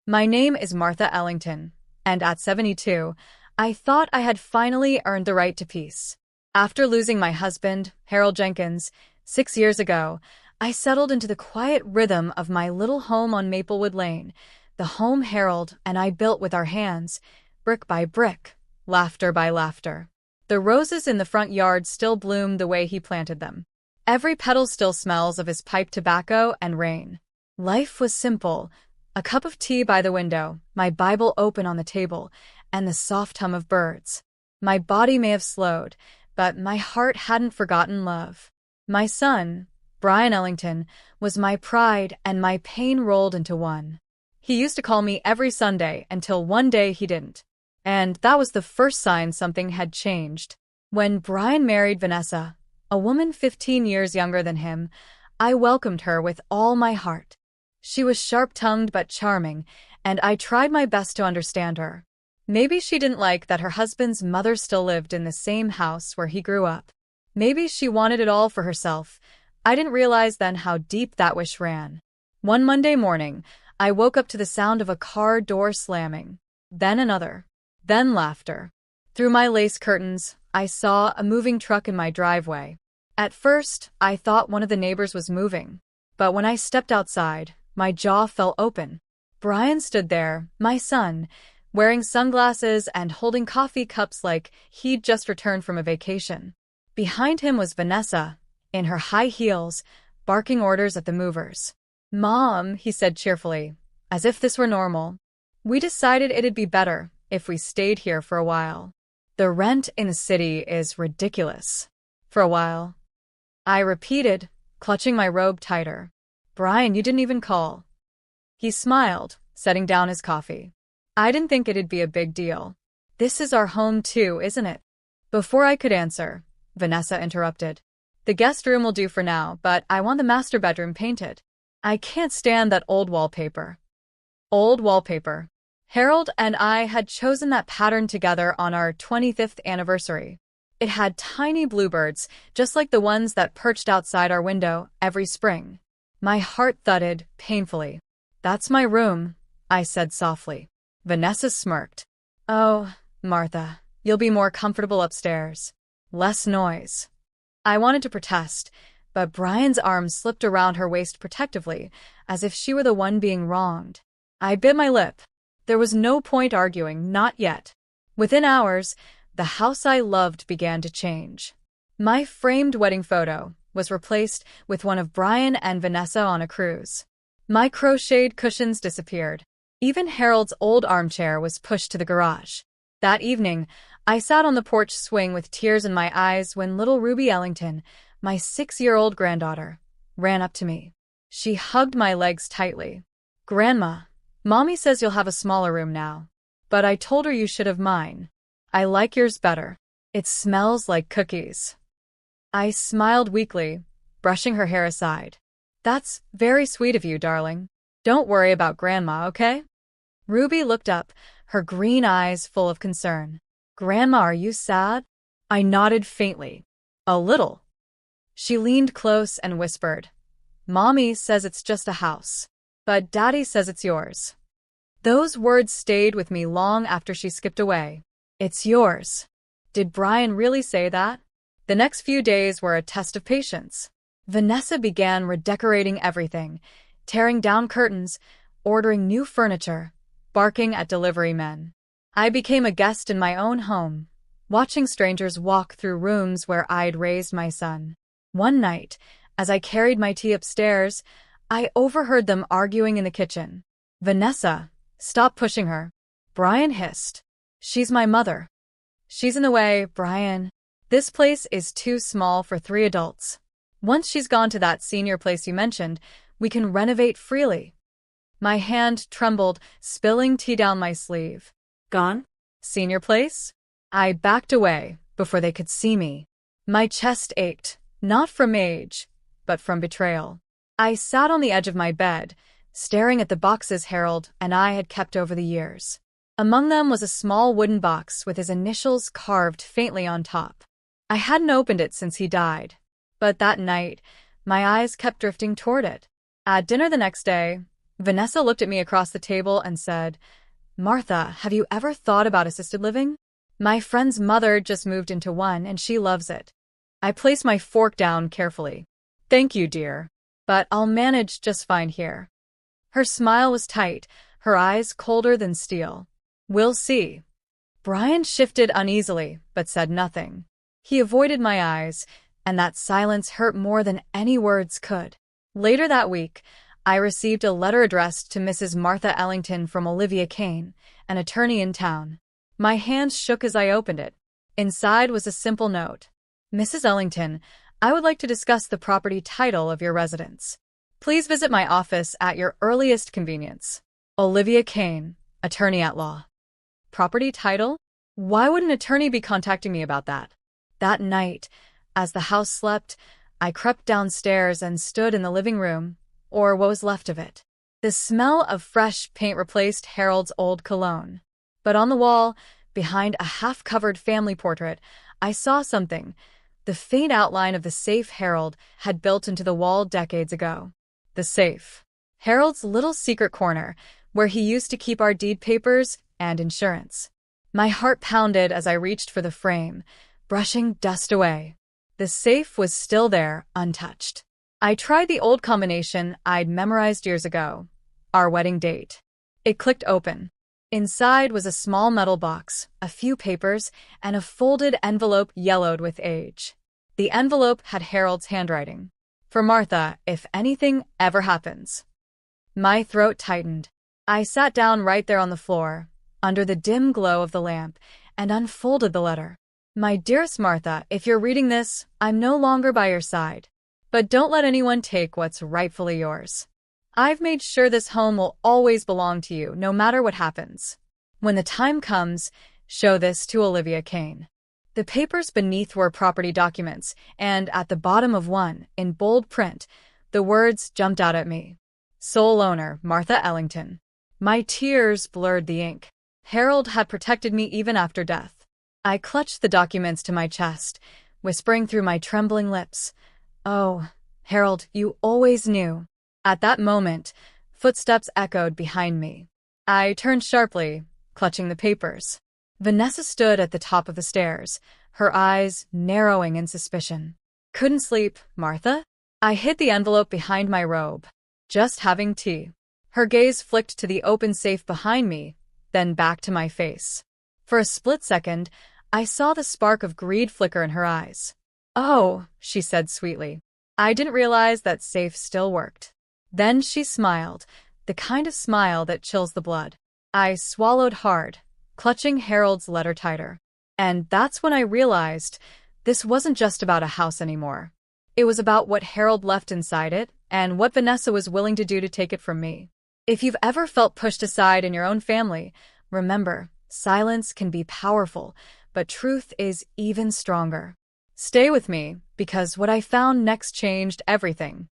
My name is Martha Ellington, and at 72, I thought I had finally earned the right to peace. After losing my husband, Harold Jenkins, 6 years ago, I settled into the quiet rhythm of my little home on Maplewood Lane, the home Harold and I built with our hands, brick by brick, laughter by laughter. The roses in the front yard still bloom the way he planted them. Every petal still smells of his pipe tobacco and rain. Life was simple. A cup of tea by the window, my Bible open on the table, and the soft hum of birds. My body may have slowed, but my heart hadn't forgotten love. My son, Brian Ellington, was my pride, and my pain rolled into one. He used to call me every Sunday until one day he didn't. And that was the first sign something had changed. When Brian married Vanessa, a woman 15 years younger than him, I welcomed her with all my heart. She was sharp-tongued but charming, and I tried my best to understand her. Maybe she didn't like that her husband's mother still lived in the same house where he grew up. Maybe she wanted it all for herself. I didn't realize then how deep that wish ran. One Monday morning, I woke up to the sound of a car door slamming. Then another. Then laughter. Through my lace curtains, I saw a moving truck in my driveway. At first, I thought one of the neighbors was moving. But when I stepped outside, my jaw fell open. Brian stood there, my son, wearing sunglasses and holding coffee cups like he'd just returned from a vacation. Behind him was Vanessa, in her high heels, barking orders at the movers. "Mom," he said cheerfully, as if this were normal. "We decided it'd be better if we stayed here for a while. The rent in the city is ridiculous." "For a while," I repeated, clutching my robe tighter. "Brian, you didn't even call." He smiled, setting down his coffee. "I didn't think it'd be a big deal. This is our home too, isn't it?" Before I could answer, Vanessa interrupted. "The guest room will do for now, but I want the master bedroom painted. I can't stand that old wallpaper." Old wallpaper. Harold and I had chosen that pattern together on our 25th anniversary. It had tiny bluebirds, just like the ones that perched outside our window every spring. My heart thudded painfully. "That's my room," I said softly. Vanessa smirked. "Oh, Martha, you'll be more comfortable upstairs. Less noise." I wanted to protest, but Brian's arm slipped around her waist protectively, as if she were the one being wronged. I bit my lip. There was no point arguing, not yet. Within hours, the house I loved began to change. My framed wedding photo was replaced with one of Brian and Vanessa on a cruise. My crocheted cushions disappeared. Even Harold's old armchair was pushed to the garage. That evening, I sat on the porch swing with tears in my eyes when little Ruby Ellington, my 6-year-old granddaughter, ran up to me. She hugged my legs tightly. "Grandma, Mommy says you'll have a smaller room now. But I told her you should have mine. I like yours better. It smells like cookies." I smiled weakly, brushing her hair aside. "That's very sweet of you, darling. Don't worry about Grandma, okay?" Ruby looked up, her green eyes full of concern. "Grandma, are you sad?" I nodded faintly. "A little." She leaned close and whispered, "Mommy says it's just a house, but Daddy says it's yours." Those words stayed with me long after she skipped away. "It's yours." Did Brian really say that? The next few days were a test of patience. Vanessa began redecorating everything, tearing down curtains, ordering new furniture, barking at delivery men. I became a guest in my own home, watching strangers walk through rooms where I'd raised my son. One night, as I carried my tea upstairs, I overheard them arguing in the kitchen. "Vanessa, stop pushing her," Brian hissed. "She's my mother." "She's in the way, Brian. This place is too small for 3 adults. Once she's gone to that senior place you mentioned, we can renovate freely." My hand trembled, spilling tea down my sleeve. "Gone? Senior place?" I backed away before they could see me. My chest ached, not from age, but from betrayal. I sat on the edge of my bed, staring at the boxes Harold and I had kept over the years. Among them was a small wooden box with his initials carved faintly on top. I hadn't opened it since he died, but that night, my eyes kept drifting toward it. At dinner the next day, Vanessa looked at me across the table and said, "Martha, have you ever thought about assisted living? My friend's mother just moved into one and she loves it." I placed my fork down carefully. "Thank you, dear. But I'll manage just fine here." Her smile was tight, her eyes colder than steel. "We'll see." Brian shifted uneasily, but said nothing. He avoided my eyes, and that silence hurt more than any words could. Later that week, I received a letter addressed to Mrs. Martha Ellington from Olivia Kane, an attorney in town. My hands shook as I opened it. Inside was a simple note. "Mrs. Ellington, I would like to discuss the property title of your residence. Please visit my office at your earliest convenience. Olivia Kane, attorney at law." Property title? Why would an attorney be contacting me about that? That night, as the house slept, I crept downstairs and stood in the living room, or what was left of it. The smell of fresh paint replaced Harold's old cologne. But on the wall, behind a half-covered family portrait, I saw something, the faint outline of the safe Harold had built into the wall decades ago. The safe. Harold's little secret corner, where he used to keep our deed papers and insurance. My heart pounded as I reached for the frame, brushing dust away. The safe was still there, untouched. I tried the old combination I'd memorized years ago, our wedding date. It clicked open. Inside was a small metal box, a few papers, and a folded envelope yellowed with age. The envelope had Harold's handwriting. "For Martha, if anything ever happens." My throat tightened. I sat down right there on the floor, under the dim glow of the lamp, and unfolded the letter. "My dearest Martha, if you're reading this, I'm no longer by your side. But don't let anyone take what's rightfully yours. I've made sure this home will always belong to you, no matter what happens. When the time comes, show this to Olivia Kane." The papers beneath were property documents, and at the bottom of one, in bold print, the words jumped out at me. "Sole owner, Martha Ellington." My tears blurred the ink. Harold had protected me even after death. I clutched the documents to my chest, whispering through my trembling lips, "Oh, Harold, you always knew." At that moment, footsteps echoed behind me. I turned sharply, clutching the papers. Vanessa stood at the top of the stairs, her eyes narrowing in suspicion. "Couldn't sleep, Martha?" I hid the envelope behind my robe. "Just having tea." Her gaze flicked to the open safe behind me, then back to my face. For a split second, I saw the spark of greed flicker in her eyes. "Oh," she said sweetly. "I didn't realize that safe still worked." Then she smiled, the kind of smile that chills the blood. I swallowed hard, clutching Harold's letter tighter. And that's when I realized this wasn't just about a house anymore. It was about what Harold left inside it and what Vanessa was willing to do to take it from me. If you've ever felt pushed aside in your own family, remember, silence can be powerful, but truth is even stronger. Stay with me, because what I found next changed everything.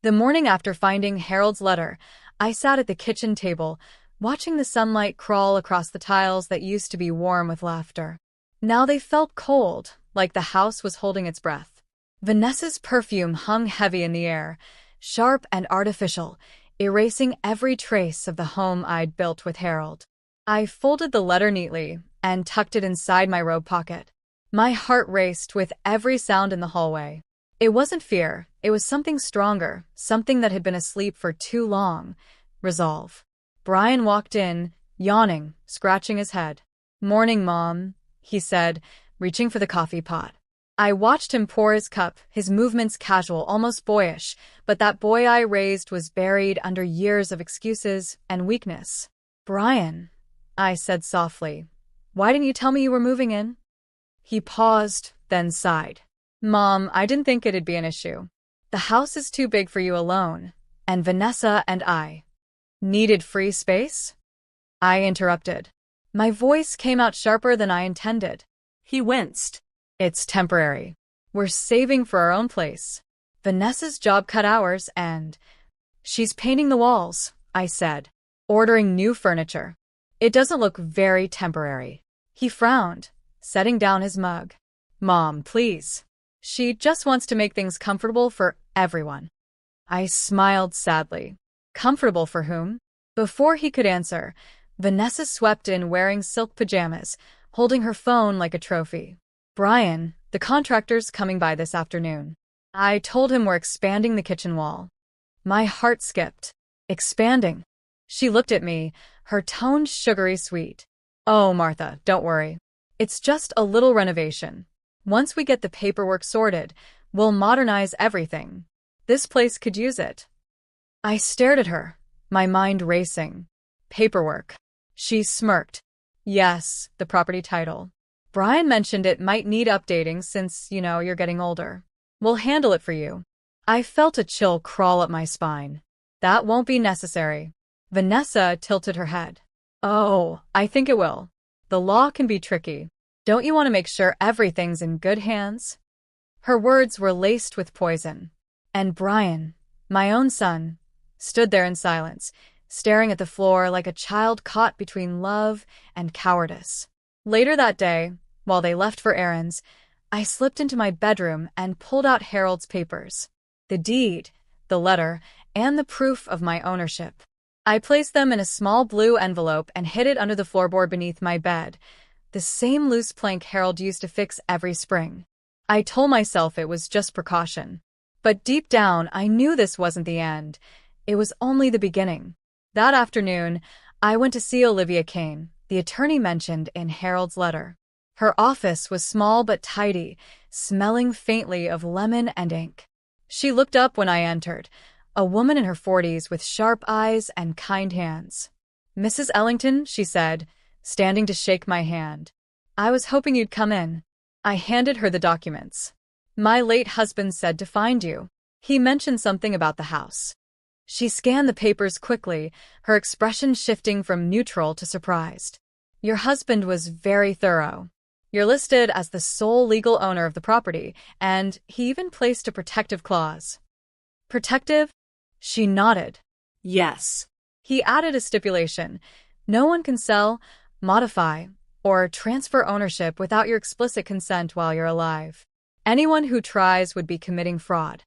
The morning after finding Harold's letter, I sat at the kitchen table, watching the sunlight crawl across the tiles that used to be warm with laughter. Now they felt cold, like the house was holding its breath. Vanessa's perfume hung heavy in the air, sharp and artificial, erasing every trace of the home I'd built with Harold. I folded the letter neatly and tucked it inside my robe pocket. My heart raced with every sound in the hallway. It wasn't fear, it was something stronger, something that had been asleep for too long. Resolve. Brian walked in, yawning, scratching his head. "Morning, Mom," he said, reaching for the coffee pot. I watched him pour his cup, his movements casual, almost boyish, but that boy I raised was buried under years of excuses and weakness. "Brian," I said softly, "why didn't you tell me you were moving in?" He paused, then sighed. "Mom, I didn't think it'd be an issue. The house is too big for you alone, and Vanessa and I needed free space?" I interrupted. My voice came out sharper than I intended. He winced. "It's temporary. We're saving for our own place. Vanessa's job cut hours and she's painting the walls," I said, "ordering new furniture. It doesn't look very temporary." He frowned, setting down his mug. "Mom, please. She just wants to make things comfortable for everyone." I smiled sadly. Comfortable for whom? Before he could answer, Vanessa swept in wearing silk pajamas, holding her phone like a trophy. Brian, the contractor's coming by this afternoon. I told him we're expanding the kitchen wall. My heart skipped. Expanding? She looked at me, her tone sugary sweet. Oh, Martha, don't worry. It's just a little renovation. Once we get the paperwork sorted, we'll modernize everything. This place could use it. I stared at her, my mind racing. Paperwork. She smirked. Yes, the property title. Brian mentioned it might need updating since, you're getting older. We'll handle it for you. I felt a chill crawl up my spine. That won't be necessary. Vanessa tilted her head. Oh, I think it will. The law can be tricky. Don't you want to make sure everything's in good hands? Her words were laced with poison. And Brian, my own son, stood there in silence, staring at the floor like a child caught between love and cowardice. Later that day, while they left for errands, I slipped into my bedroom and pulled out Harold's papers. The deed, the letter, and the proof of my ownership. I placed them in a small blue envelope and hid it under the floorboard beneath my bed, the same loose plank Harold used to fix every spring. I told myself it was just precaution. But deep down, I knew this wasn't the end. It was only the beginning. That afternoon, I went to see Olivia Kane, the attorney mentioned in Harold's letter. Her office was small but tidy, smelling faintly of lemon and ink. She looked up when I entered, a woman in her 40s with sharp eyes and kind hands. "Mrs. Ellington," she said, standing to shake my hand. "I was hoping you'd come in." I handed her the documents. "My late husband said to find you. He mentioned something about the house." She scanned the papers quickly, her expression shifting from neutral to surprised. "Your husband was very thorough. You're listed as the sole legal owner of the property, and he even placed a protective clause." "Protective?" She nodded. "Yes." He added a stipulation. "No one can sell, modify, or transfer ownership without your explicit consent while you're alive. Anyone who tries would be committing fraud."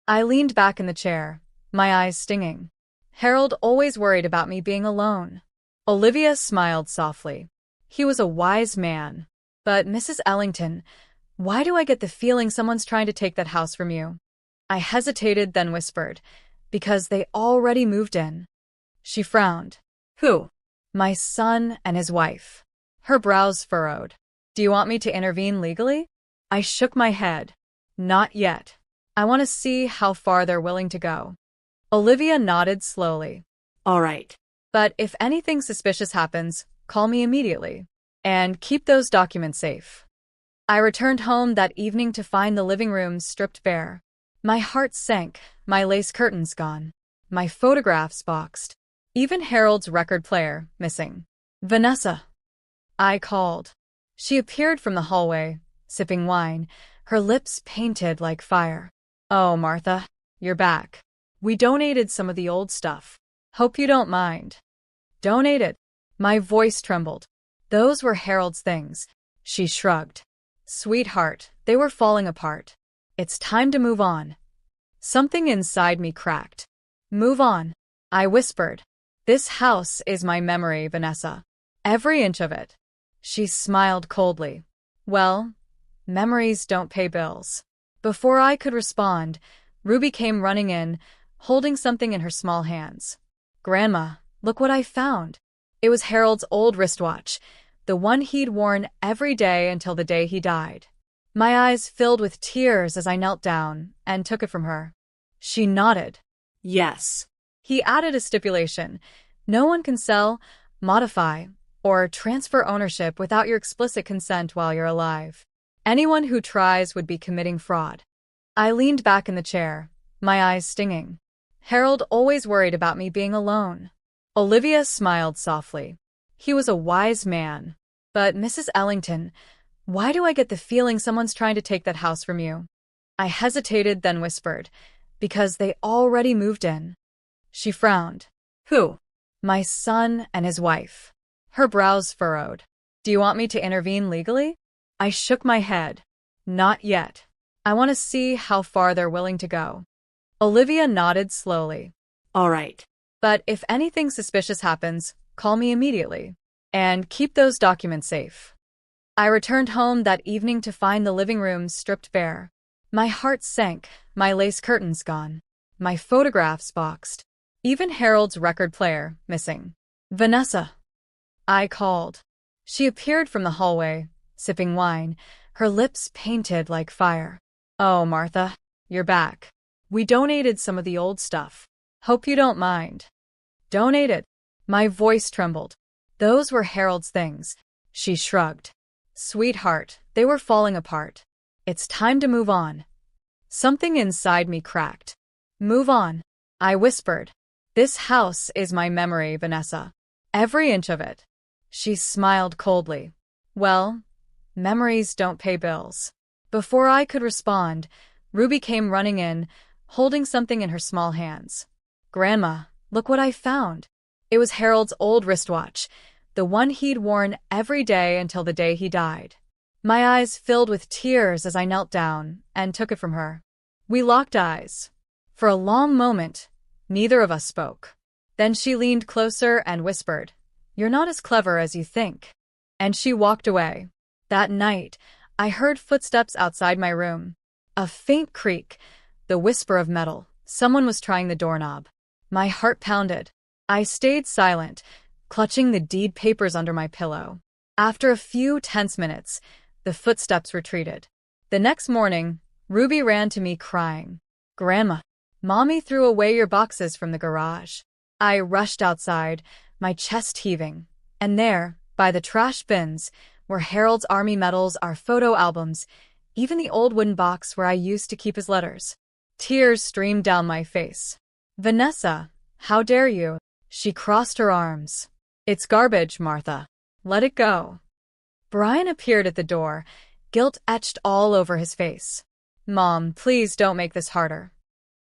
I leaned back in the chair, my eyes stinging. Harold always worried about me being alone. Olivia smiled softly. He was a wise man. But, Mrs. Ellington, why do I get the feeling someone's trying to take that house from you? I hesitated, then whispered, "Because they already moved in." She frowned. "Who?" "My son and his wife." Her brows furrowed. "Do you want me to intervene legally?" I shook my head. "Not yet. I want to see how far they're willing to go." Olivia nodded slowly. "All right. But if anything suspicious happens, call me immediately. And keep those documents safe." I returned home that evening to find the living room stripped bare. My heart sank, my lace curtains gone, my photographs boxed, even Harold's record player missing. "Vanessa," I called. She appeared from the hallway, sipping wine, her lips painted like fire. "Oh, Martha, you're back. We donated some of the old stuff. Hope you don't mind." "Donated?" My voice trembled. "Those were Harold's things." She shrugged. "Sweetheart, they were falling apart. It's time to move on." Something inside me cracked. "Move on," I whispered. "This house is my memory, Vanessa. Every inch of it." She smiled coldly. "Well, memories don't pay bills." Before I could respond, Ruby came running in, holding something in her small hands. "Grandma, look what I found." It was Harold's old wristwatch, the one he'd worn every day until the day he died. My eyes filled with tears as I knelt down and took it from her. She nodded. "Yes." He added a stipulation. "No one can sell, modify, or transfer ownership without your explicit consent while you're alive. Anyone who tries would be committing fraud." I leaned back in the chair, my eyes stinging. Harold always worried about me being alone. Olivia smiled softly. He was a wise man. But, Mrs. Ellington, why do I get the feeling someone's trying to take that house from you? I hesitated, then whispered, "Because they already moved in." She frowned. "Who?" "My son and his wife." Her brows furrowed. "Do you want me to intervene legally?" I shook my head. "Not yet. I want to see how far they're willing to go." Olivia nodded slowly. "All right. But if anything suspicious happens, call me immediately. And keep those documents safe. I returned home that evening to find the living room stripped bare. My heart sank, my lace curtains gone, my photographs boxed, even Harold's record player missing. Vanessa, I called. She appeared from the hallway, sipping wine, her lips painted like fire. Oh, Martha, you're back. We donated some of the old stuff. Hope you don't mind. Donated? My voice trembled. Those were Harold's things. She shrugged. Sweetheart, they were falling apart. It's time to move on. Something inside me cracked. Move on, I whispered. This house is my memory, Vanessa. Every inch of it. She smiled coldly. Well, memories don't pay bills. Before I could respond, Ruby came running in, holding something in her small hands. Grandma, look what I found. It was Harold's old wristwatch, the one he'd worn every day until the day he died. My eyes filled with tears as I knelt down and took it from her. We locked eyes. For a long moment, neither of us spoke. Then she leaned closer and whispered, "You're not as clever as you think." And she walked away. That night, I heard footsteps outside my room. A faint creak, the whisper of metal. Someone was trying the doorknob. My heart pounded. I stayed silent, clutching the deed papers under my pillow. After a few tense minutes, the footsteps retreated. The next morning, Ruby ran to me crying. Grandma, Mommy threw away your boxes from the garage. I rushed outside, my chest heaving. And there, by the trash bins, were Harold's army medals, our photo albums, even the old wooden box where I used to keep his letters. Tears streamed down my face. Vanessa, how dare you? She crossed her arms. It's garbage, Martha. Let it go. Brian appeared at the door, guilt etched all over his face. Mom, please don't make this harder.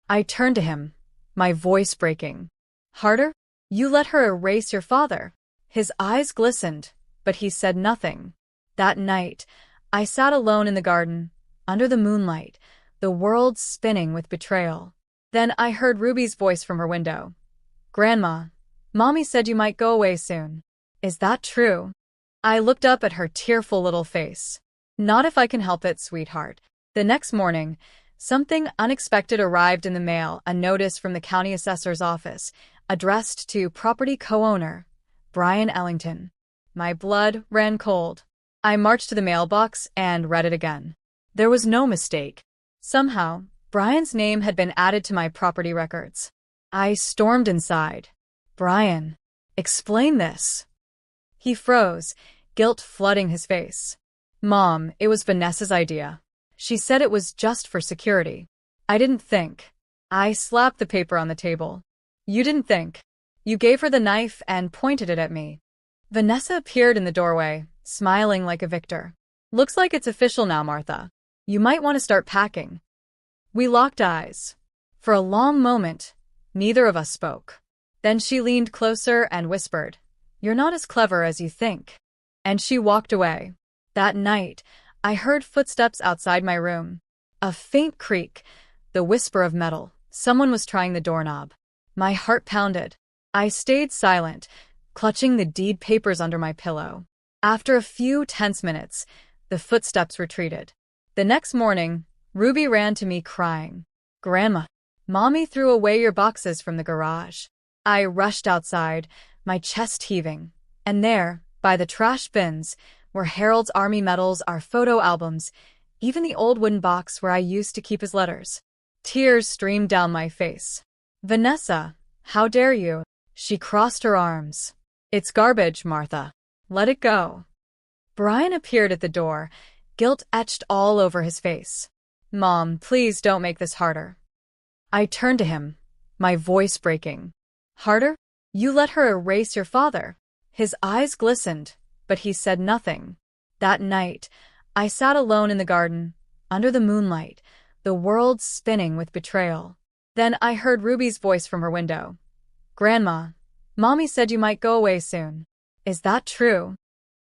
I turned to him, my voice breaking. Harder? You let her erase your father. His eyes glistened, but he said nothing. That night, I sat alone in the garden, under the moonlight, the world spinning with betrayal. Then I heard Ruby's voice from her window. Grandma, Mommy said you might go away soon. Is that true? I looked up at her tearful little face. Not if I can help it, sweetheart. The next morning, something unexpected arrived in the mail, a notice from the county assessor's office, addressed to property co-owner, Brian Ellington. My blood ran cold. I marched to the mailbox and read it again. There was no mistake. Somehow, Brian's name had been added to my property records. I stormed inside. Brian, explain this. He froze, guilt flooding his face. Mom, it was Vanessa's idea. She said it was just for security. I didn't think. I slapped the paper on the table. You didn't think. You gave her the knife and pointed it at me. Vanessa appeared in the doorway, smiling like a victor. Looks like it's official now, Martha. You might want to start packing. We locked eyes. For a long moment, neither of us spoke. Then she leaned closer and whispered, "You're not as clever as you think." And she walked away. That night, I heard footsteps outside my room. A faint creak, the whisper of metal. Someone was trying the doorknob. My heart pounded. I stayed silent, clutching the deed papers under my pillow. After a few tense minutes, the footsteps retreated. The next morning, Ruby ran to me crying. Grandma, Mommy threw away your boxes from the garage. I rushed outside, my chest heaving. And there, by the trash bins, were Harold's army medals, our photo albums, even the old wooden box where I used to keep his letters. Tears streamed down my face. Vanessa, how dare you? She crossed her arms. It's garbage, Martha. Let it go. Brian appeared at the door, guilt etched all over his face. Mom, please don't make this harder. I turned to him, my voice breaking. Harder? You let her erase your father. His eyes glistened, but he said nothing. That night, I sat alone in the garden, under the moonlight, the world spinning with betrayal. Then I heard Ruby's voice from her window. Grandma, Mommy said you might go away soon. Is that true?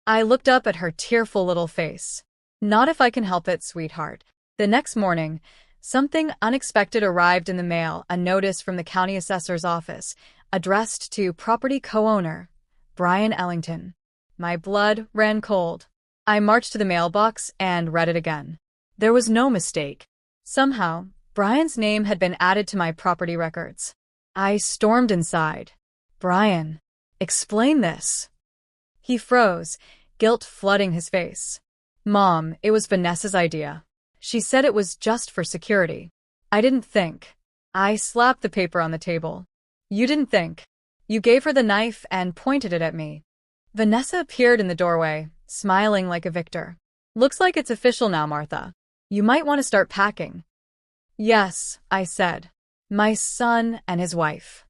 I looked up at her tearful little face. Not if I can help it, sweetheart. The next morning, something unexpected arrived in the mail, a notice from the county assessor's office, addressed to property co-owner, Brian Ellington. My blood ran cold. I marched to the mailbox and read it again. There was no mistake. Somehow, Brian's name had been added to my property records. I stormed inside. Brian, explain this. He froze, guilt flooding his face. Mom, it was Vanessa's idea. She said it was just for security. I didn't think. I slapped the paper on the table. You didn't think. You gave her the knife and pointed it at me. Vanessa appeared in the doorway, smiling like a victor. Looks like it's official now, Martha. You might want to start packing. Yes, I said. My son and his wife.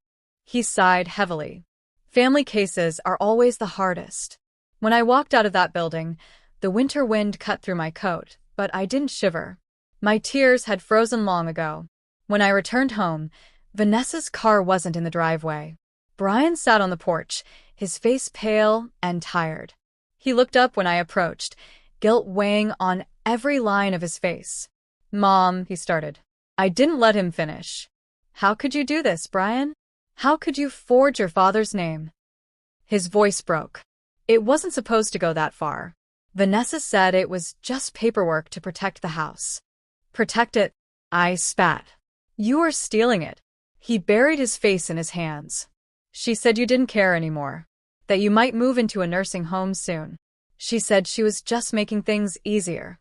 He sighed heavily. Family cases are always the hardest. When I walked out of that building, the winter wind cut through my coat, but I didn't shiver. My tears had frozen long ago. When I returned home, Vanessa's car wasn't in the driveway. Brian sat on the porch, his face pale and tired. He looked up when I approached, guilt weighing on every line of his face. Mom, he started. I didn't let him finish. How could you do this, Brian? How could you forge your father's name? His voice broke. It wasn't supposed to go that far. Vanessa said it was just paperwork to protect the house. Protect it? I spat. You are stealing it. He buried his face in his hands. She said you didn't care anymore. That you might move into a nursing home soon. She said she was just making things easier.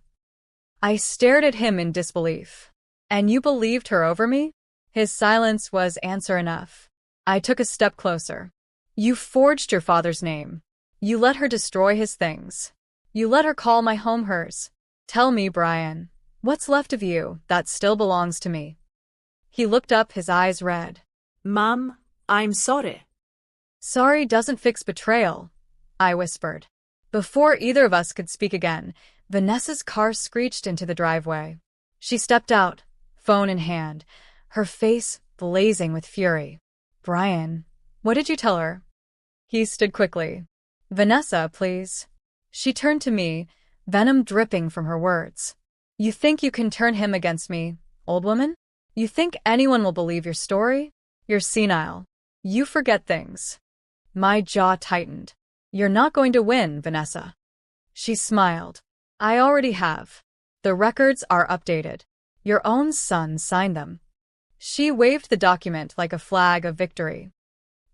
I stared at him in disbelief. And you believed her over me? His silence was answer enough. I took a step closer. You forged your father's name. You let her destroy his things. You let her call my home hers. Tell me, Brian, what's left of you that still belongs to me? He looked up, his eyes red. Mom, I'm sorry. Sorry doesn't fix betrayal, I whispered. Before either of us could speak again, Vanessa's car screeched into the driveway. She stepped out, phone in hand, her face blazing with fury. Brian, what did you tell her? He stood quickly. Vanessa, please. She turned to me, venom dripping from her words. You think you can turn him against me, old woman? You think anyone will believe your story? You're senile. You forget things. My jaw tightened. You're not going to win, Vanessa. She smiled. I already have. The records are updated. Your own son signed them. She waved the document like a flag of victory.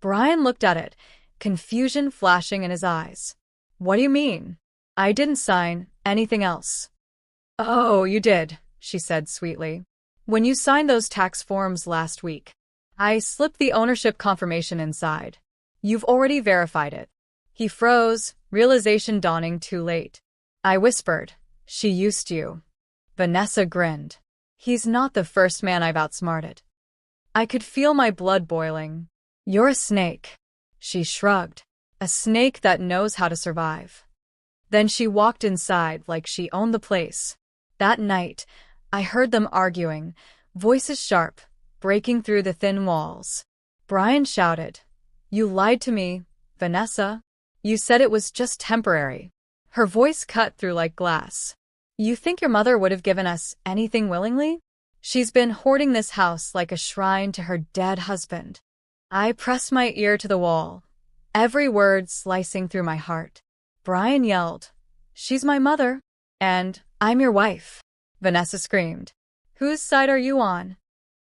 Brian looked at it, confusion flashing in his eyes. What do you mean? I didn't sign anything else. Oh, you did, she said sweetly. When you signed those tax forms last week, I slipped the ownership confirmation inside. You've already verified it. He froze, realization dawning too late. I whispered, she used you. Vanessa grinned. He's not the first man I've outsmarted. I could feel my blood boiling. You're a snake. She shrugged. A snake that knows how to survive. Then she walked inside like she owned the place. That night, I heard them arguing, voices sharp, breaking through the thin walls. Brian shouted, You lied to me, Vanessa. You said it was just temporary. Her voice cut through like glass. You think your mother would have given us anything willingly? She's been hoarding this house like a shrine to her dead husband. I pressed my ear to the wall, every word slicing through my heart. Brian yelled, She's my mother, and I'm your wife. Vanessa screamed. Whose side are you on?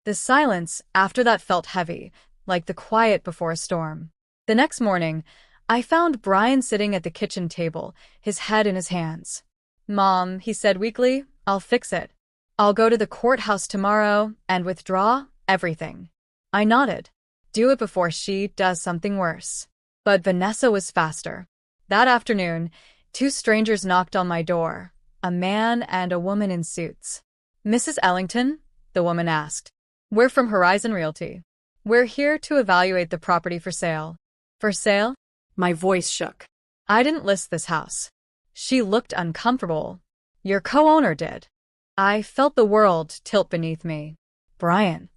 The silence after that felt heavy, like the quiet before a storm. The next morning, I found Brian sitting at the kitchen table, his head in his hands. Mom, he said weakly, I'll fix it. I'll go to the courthouse tomorrow and withdraw everything. I nodded. Do it before she does something worse. But Vanessa was faster. That afternoon, 2 strangers knocked on my door, a man and a woman in suits. Mrs. Ellington? The woman asked. We're from Horizon Realty. We're here to evaluate the property for sale. For sale? My voice shook. I didn't list this house. She looked uncomfortable. Your co-owner did. I felt the world tilt beneath me. Brian.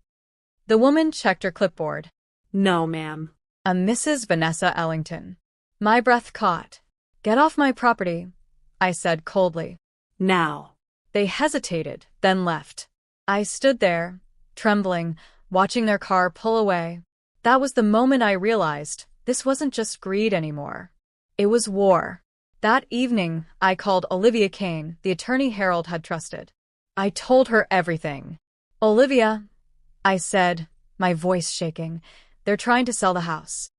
The woman checked her clipboard. No, ma'am. A Mrs. Vanessa Ellington. My breath caught. Get off my property, I said coldly. Now. They hesitated, then left. I stood there, trembling, watching their car pull away. That was the moment I realized this wasn't just greed anymore. It was war. That evening, I called Olivia Kane, the attorney Harold had trusted. I told her everything. "Olivia," I said, my voice shaking, "they're trying to sell the house."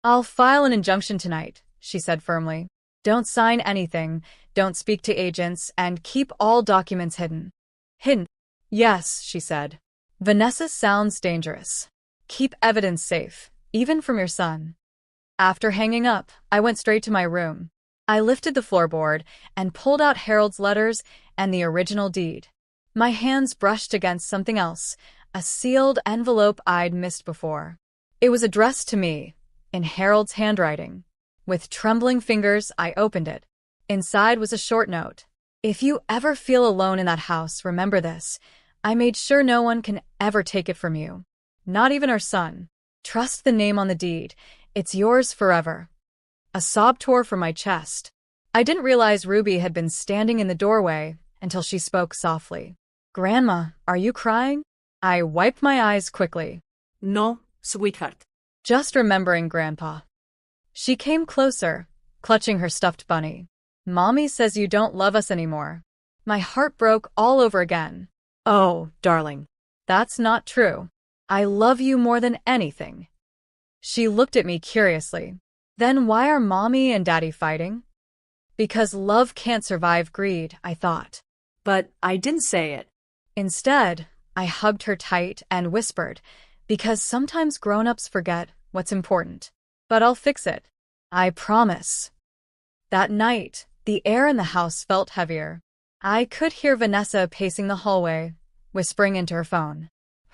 "I'll file an injunction tonight," she said firmly. "Don't sign anything, don't speak to agents, and keep all documents hidden." "Hidden?" "Yes," she said. "Vanessa sounds dangerous. Keep evidence safe, even from your son." After hanging up, I went straight to my room. I lifted the floorboard and pulled out Harold's letters and the original deed. My hands brushed against something else, a sealed envelope I'd missed before. It was addressed to me, in Harold's handwriting. With trembling fingers, I opened it. Inside was a short note. "If you ever feel alone in that house, remember this. I made sure no one can ever take it from you. Not even our son. Trust the name on the deed. It's yours forever." A sob tore from my chest. I didn't realize Ruby had been standing in the doorway until she spoke softly. "Grandma, are you crying?" I wiped my eyes quickly. No, sweetheart. Just remembering Grandpa. She came closer, clutching her stuffed bunny. "Mommy says you don't love us anymore." My heart broke all over again. "Oh, darling. That's not true. I love you more than anything." She looked at me curiously. "Then why are Mommy and Daddy fighting?" "Because love can't survive greed," I thought. But I didn't say it. Instead, I hugged her tight and whispered, "Because sometimes grown-ups forget what's important. But I'll fix it. I promise." That night, the air in the house felt heavier. I could hear Vanessa pacing the hallway, whispering into her phone.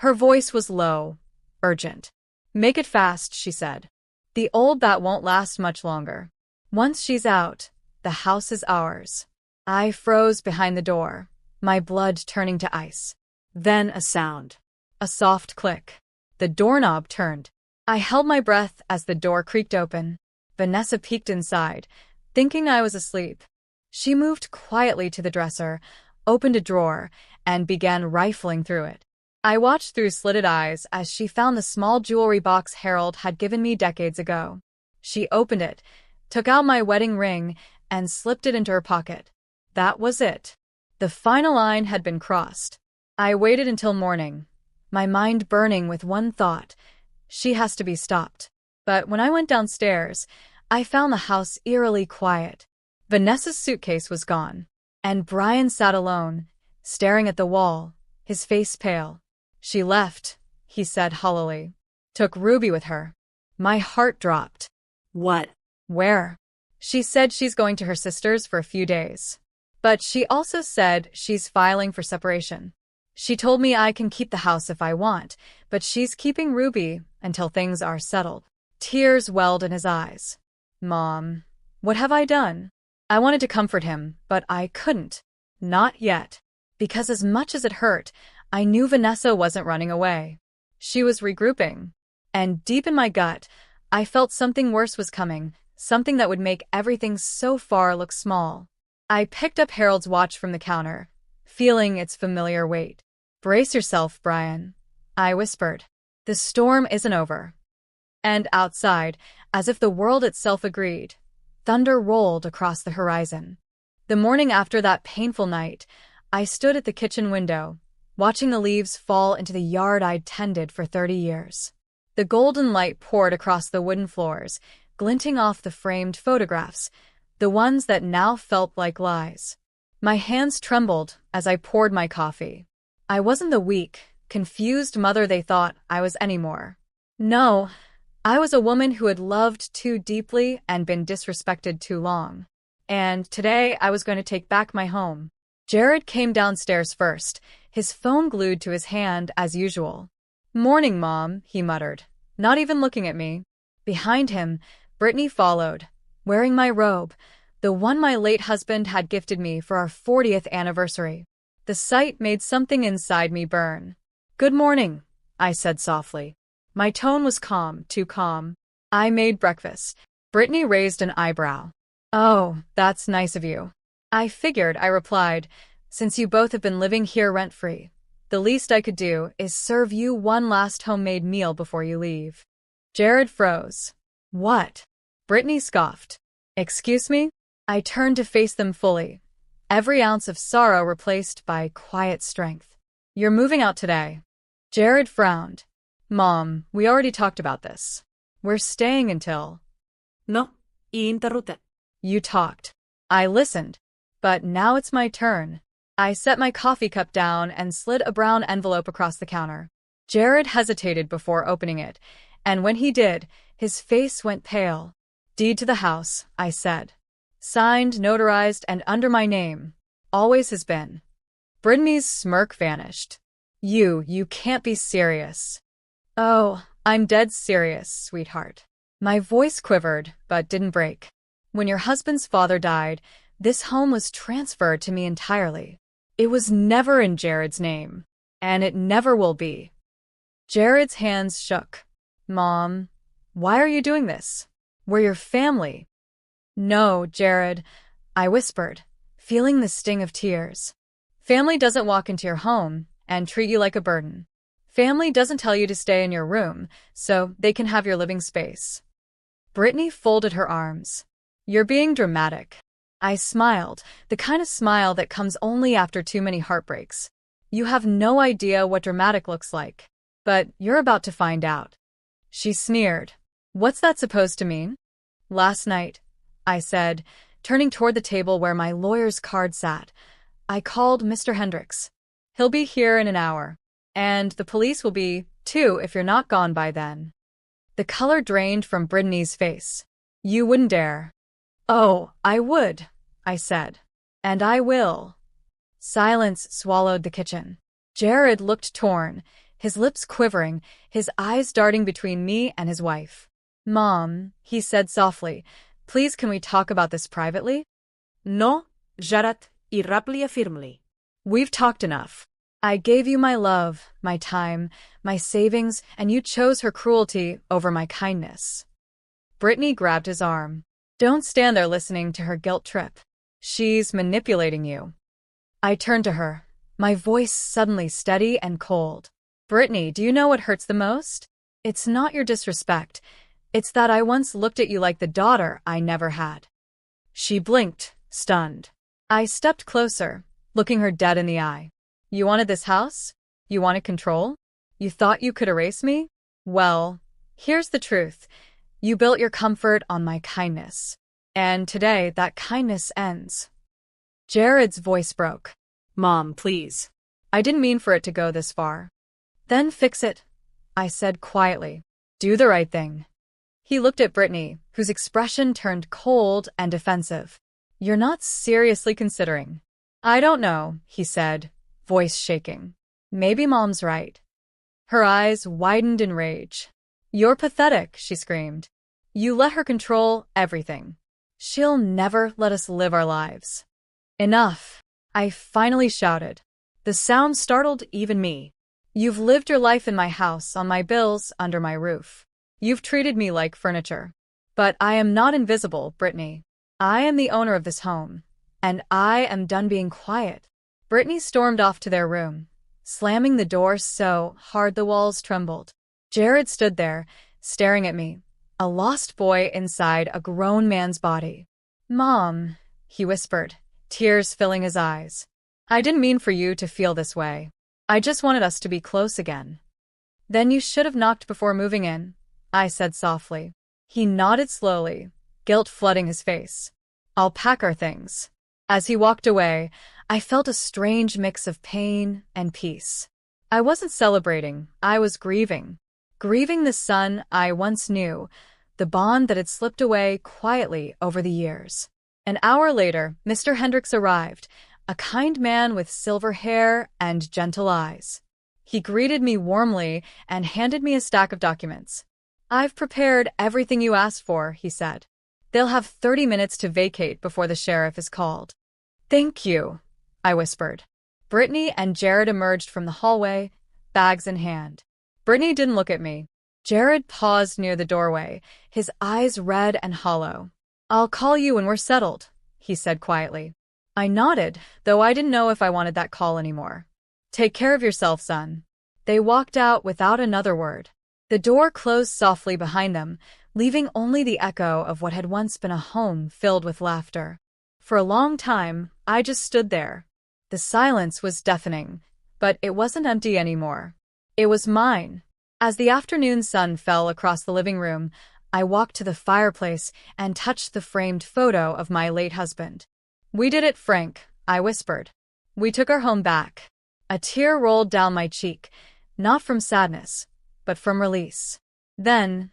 Her voice was low, urgent. "Make it fast," she said. "The old bat won't last much longer. Once she's out, the house is ours." I froze behind the door, my blood turning to ice. Then a sound. A soft click. The doorknob turned. I held my breath as the door creaked open. Vanessa peeked inside, thinking I was asleep. She moved quietly to the dresser, opened a drawer, and began rifling through it. I watched through slitted eyes as she found the small jewelry box Harold had given me decades ago. She opened it, took out my wedding ring, and slipped it into her pocket. That was it. The final line had been crossed. I waited until morning, my mind burning with one thought: she has to be stopped. But when I went downstairs, I found the house eerily quiet. Vanessa's suitcase was gone, and Brian sat alone, staring at the wall, his face pale. "She left," he said hollowly. "Took Ruby with her." My heart dropped. What? "Where?" "She said she's going to her sister's for a few days. But she also said she's filing for separation. She told me I can keep the house if I want, but she's keeping Ruby until things are settled." Tears welled in his eyes. "Mom, what have I done?" I wanted to comfort him, but I couldn't. Not yet. Because as much as it hurt, I knew Vanessa wasn't running away. She was regrouping. And deep in my gut, I felt something worse was coming, something that would make everything so far look small. I picked up Harold's watch from the counter, feeling its familiar weight. "Brace yourself, Brian," I whispered. "The storm isn't over." And outside, as if the world itself agreed, thunder rolled across the horizon. The morning after that painful night, I stood at the kitchen window, watching the leaves fall into the yard I'd tended for 30 years. The golden light poured across the wooden floors, glinting off the framed photographs, the ones that now felt like lies. My hands trembled as I poured my coffee. I wasn't the weak, confused mother they thought I was anymore. No, I was a woman who had loved too deeply and been disrespected too long. And today I was going to take back my home. Jared came downstairs first, his phone glued to his hand as usual. "Morning, Mom," he muttered, not even looking at me. Behind him, Brittany followed, wearing my robe, the one my late husband had gifted me for our 40th anniversary. The sight made something inside me burn. "Good morning," I said softly. My tone was calm, too calm. "I made breakfast." Brittany raised an eyebrow. "Oh, that's nice of you." "I figured," I replied, "since you both have been living here rent-free, the least I could do is serve you one last homemade meal before you leave." Jared froze. What? Brittany scoffed. Excuse me? I turned to face them fully, every ounce of sorrow replaced by quiet strength. You're moving out today. Jared frowned. Mom, we already talked about this. We're staying until… No, interrupted. You talked. I listened. But now it's my turn. I set my coffee cup down and slid a brown envelope across the counter. Jared hesitated before opening it, and when he did, his face went pale. Deed to the house, I said. Signed, notarized, and under my name. Always has been. Brittany's smirk vanished. You can't be serious. Oh, I'm dead serious, sweetheart. My voice quivered, but didn't break. When your husband's father died, this home was transferred to me entirely. It was never in Jared's name, and it never will be. Jared's hands shook. Mom, why are you doing this? We're your family. No, Jared, I whispered, feeling the sting of tears. Family doesn't walk into your home and treat you like a burden. Family doesn't tell you to stay in your room so they can have your living space. Brittany folded her arms. You're being dramatic. I smiled, the kind of smile that comes only after too many heartbreaks. You have no idea what dramatic looks like, but you're about to find out. She sneered. What's that supposed to mean? Last night, I said, turning toward the table where my lawyer's card sat. I called Mr. Hendricks. He'll be here in an hour. And the police will be, too, if you're not gone by then. The color drained from Brittany's face. You wouldn't dare. Oh, I would, I said. And I will. Silence swallowed the kitchen. Jared looked torn, his lips quivering, his eyes darting between me and his wife. Mom, he said softly, please can we talk about this privately? No, Jared, irraplia firmly. We've talked enough. I gave you my love, my time, my savings, and you chose her cruelty over my kindness. Brittany grabbed his arm. Don't stand there listening to her guilt trip. She's manipulating you. I turned to her, my voice suddenly steady and cold. Brittany, do you know what hurts the most? It's not your disrespect. It's that I once looked at you like the daughter I never had. She blinked, stunned. I stepped closer, looking her dead in the eye. You wanted this house? You wanted control? You thought you could erase me? Well, here's the truth. You built your comfort on my kindness. And today, that kindness ends. Jared's voice broke. Mom, please. I didn't mean for it to go this far. Then fix it, I said quietly. Do the right thing. He looked at Brittany, whose expression turned cold and defensive. You're not seriously considering. I don't know, he said, voice shaking. Maybe Mom's right. Her eyes widened in rage. You're pathetic, she screamed. You let her control everything. She'll never let us live our lives. Enough, I finally shouted. The sound startled even me. You've lived your life in my house, on my bills, under my roof. You've treated me like furniture. But I am not invisible, Brittany. I am the owner of this home, and I am done being quiet. Brittany stormed off to their room, slamming the door so hard the walls trembled. Jared stood there, staring at me, a lost boy inside a grown man's body. Mom, he whispered, tears filling his eyes. I didn't mean for you to feel this way. I just wanted us to be close again. Then you should have knocked before moving in, I said softly. He nodded slowly, guilt flooding his face. I'll pack our things. As he walked away, I felt a strange mix of pain and peace. I wasn't celebrating, I was grieving. Grieving the son I once knew, the bond that had slipped away quietly over the years. An hour later, Mr. Hendricks arrived, a kind man with silver hair and gentle eyes. He greeted me warmly and handed me a stack of documents. I've prepared everything you asked for, he said. They'll have 30 minutes to vacate before the sheriff is called. Thank you, I whispered. Brittany and Jared emerged from the hallway, bags in hand. Brittany didn't look at me. Jared paused near the doorway, his eyes red and hollow. I'll call you when we're settled, he said quietly. I nodded, though I didn't know if I wanted that call anymore. Take care of yourself, son. They walked out without another word. The door closed softly behind them, leaving only the echo of what had once been a home filled with laughter. For a long time, I just stood there. The silence was deafening, but it wasn't empty anymore. It was mine. As the afternoon sun fell across the living room, I walked to the fireplace and touched the framed photo of my late husband. "We did it, Frank," I whispered. "We took our home back." A tear rolled down my cheek, not from sadness, but from release. Then,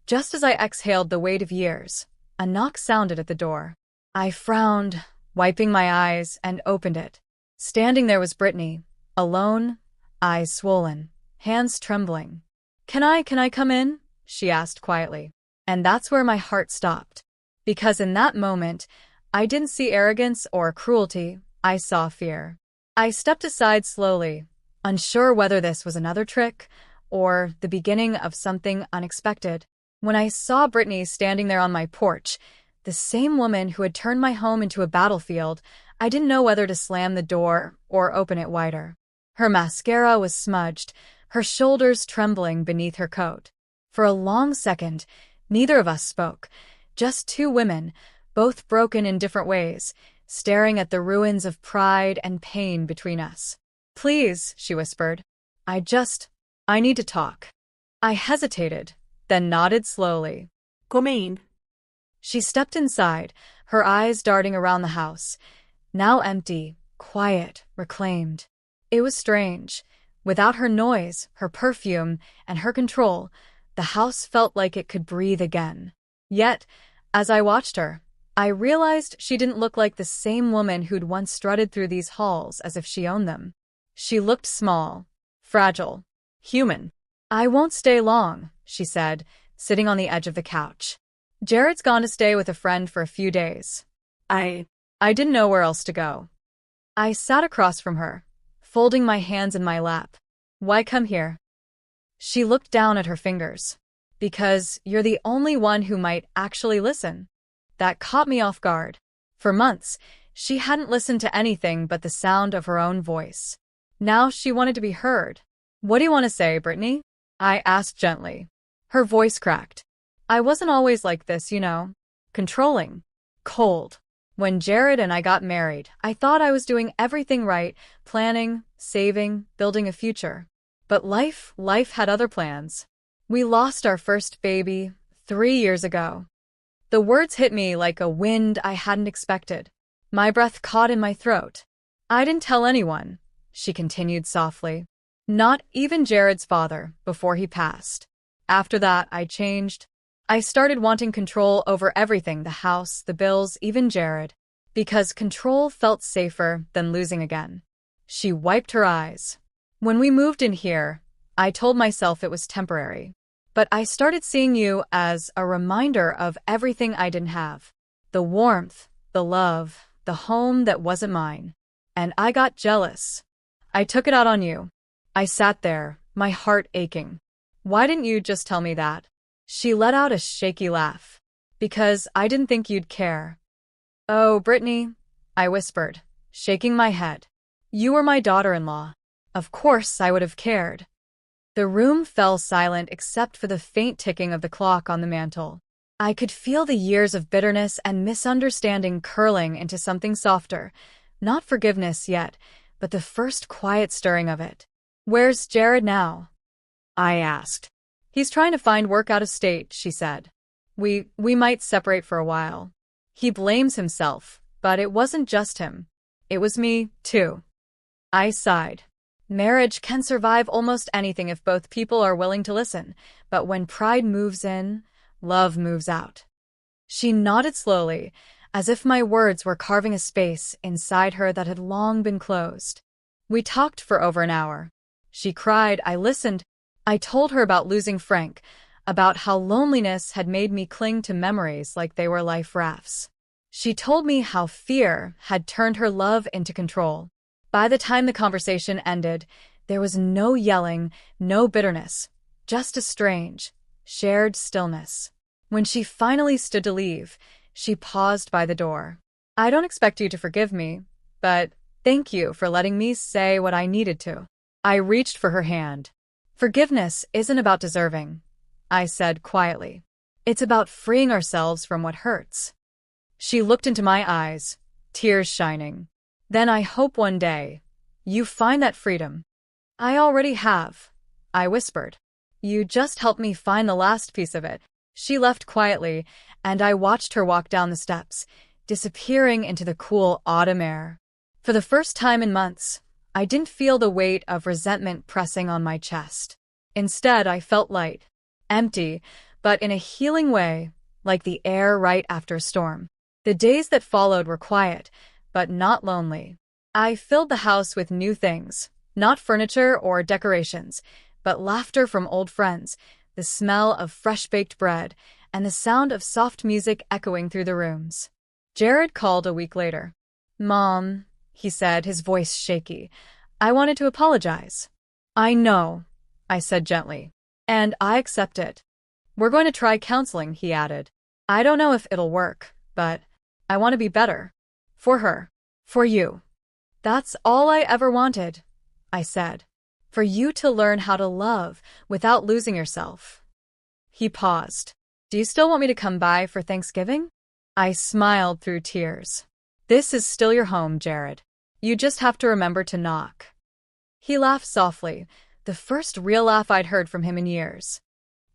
just as I exhaled the weight of years, a knock sounded at the door. I frowned, wiping my eyes, and opened it. Standing there was Brittany, alone, eyes swollen, hands trembling. Can I come in?" she asked quietly. And that's where my heart stopped. Because in that moment, I didn't see arrogance or cruelty, I saw fear. I stepped aside slowly, unsure whether this was another trick or the beginning of something unexpected. When I saw Brittany standing there on my porch, the same woman who had turned my home into a battlefield, I didn't know whether to slam the door or open it wider. Her mascara was smudged, her shoulders trembling beneath her coat. For a long second, neither of us spoke, just two women, both broken in different ways, staring at the ruins of pride and pain between us. "Please," she whispered. I need to talk." I hesitated, then nodded slowly. Come in. She stepped inside, her eyes darting around the house. Now empty, quiet, reclaimed. It was strange. Without her noise, her perfume, and her control, the house felt like it could breathe again. Yet, as I watched her, I realized she didn't look like the same woman who'd once strutted through these halls as if she owned them. She looked small, fragile, human. "I won't stay long," she said, sitting on the edge of the couch. "Jared's gone to stay with a friend for a few days. I didn't know where else to go." I sat across from her, folding my hands in my lap. "Why come here?" She looked down at her fingers. "Because you're the only one who might actually listen." That caught me off guard. For months, she hadn't listened to anything but the sound of her own voice. Now she wanted to be heard. "What do you want to say, Brittany?" I asked gently. Her voice cracked. "I wasn't always like this, you know. Controlling. Cold. When Jared and I got married, I thought I was doing everything right, planning, saving, building a future. But life had other plans. We lost our first baby 3 years ago." The words hit me like a wind I hadn't expected. My breath caught in my throat. "I didn't tell anyone," she continued softly. "Not even Jared's father, before he passed. After that, I changed. I started wanting control over everything, the house, the bills, even Jared. Because control felt safer than losing again." She wiped her eyes. "When we moved in here, I told myself it was temporary. But I started seeing you as a reminder of everything I didn't have. The warmth, the love, the home that wasn't mine. And I got jealous. I took it out on you." I sat there, my heart aching. "Why didn't you just tell me that?" She let out a shaky laugh. "Because I didn't think you'd care." "Oh, Brittany," I whispered, shaking my head. "You were my daughter-in-law. Of course I would have cared." The room fell silent except for the faint ticking of the clock on the mantel. I could feel the years of bitterness and misunderstanding curling into something softer. Not forgiveness yet, but the first quiet stirring of it. "Where's Jared now?" I asked. "He's trying to find work out of state," she said. We might separate for a while. He blames himself, but it wasn't just him. It was me, too." I sighed. Marriage can survive almost anything if both people are willing to listen, but when pride moves in, love moves out. She nodded slowly, as if my words were carving a space inside her that had long been closed. We talked for over an hour. She cried, I listened. I told her about losing Frank, about how loneliness had made me cling to memories like they were life rafts. She told me how fear had turned her love into control. By the time the conversation ended, there was no yelling, no bitterness, just a strange, shared stillness. When she finally stood to leave, she paused by the door. "I don't expect you to forgive me, but thank you for letting me say what I needed to." I reached for her hand. "Forgiveness isn't about deserving, I said quietly. It's about freeing ourselves from what hurts. She looked into my eyes, tears shining. Then I hope one day you find that freedom. I already have, I whispered. You just helped me find the last piece of it. She left quietly, and I watched her walk down the steps, disappearing into the cool autumn air. For the first time in months, I didn't feel the weight of resentment pressing on my chest. Instead, I felt light, empty, but in a healing way, like the air right after a storm. The days that followed were quiet, but not lonely. I filled the house with new things, not furniture or decorations, but laughter from old friends, the smell of fresh-baked bread, and the sound of soft music echoing through the rooms. Jared called a week later. "Mom," he said, his voice shaky, "I wanted to apologize." "I know," I said gently, "and I accept it. We're going to try counseling," he added. "I don't know if it'll work, but I want to be better. For her. For you." "That's all I ever wanted," I said. "For you to learn how to love without losing yourself." He paused. "Do you still want me to come by for Thanksgiving?" I smiled through tears. "This is still your home, Jared. You just have to remember to knock." He laughed softly, the first real laugh I'd heard from him in years.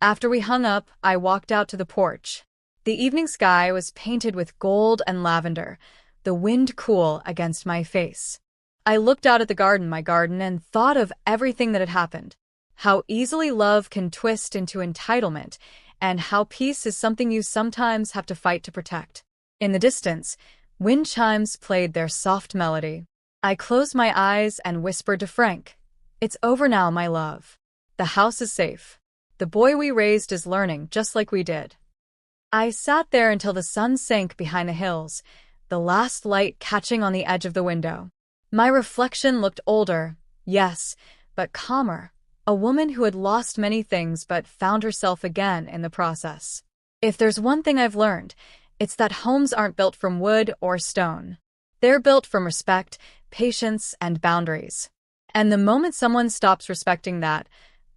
After we hung up, I walked out to the porch. The evening sky was painted with gold and lavender, the wind cool against my face. I looked out at my garden, and thought of everything that had happened. How easily love can twist into entitlement, and how peace is something you sometimes have to fight to protect. In the distance, wind chimes played their soft melody. I closed my eyes and whispered to Frank, "It's over now, my love. The house is safe. The boy we raised is learning just like we did." I sat there until the sun sank behind the hills, the last light catching on the edge of the window. My reflection looked older, yes, but calmer. A woman who had lost many things but found herself again in the process. If there's one thing I've learned, it's that homes aren't built from wood or stone. They're built from respect, patience, and boundaries. And the moment someone stops respecting that,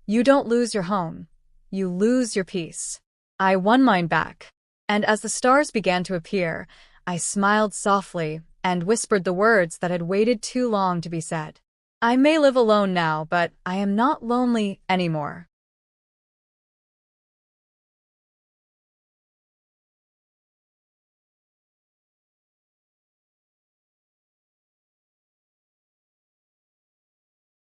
you don't lose your home. You lose your peace. I won mine back. And as the stars began to appear, I smiled softly and whispered the words that had waited too long to be said. I may live alone now, but I am not lonely anymore.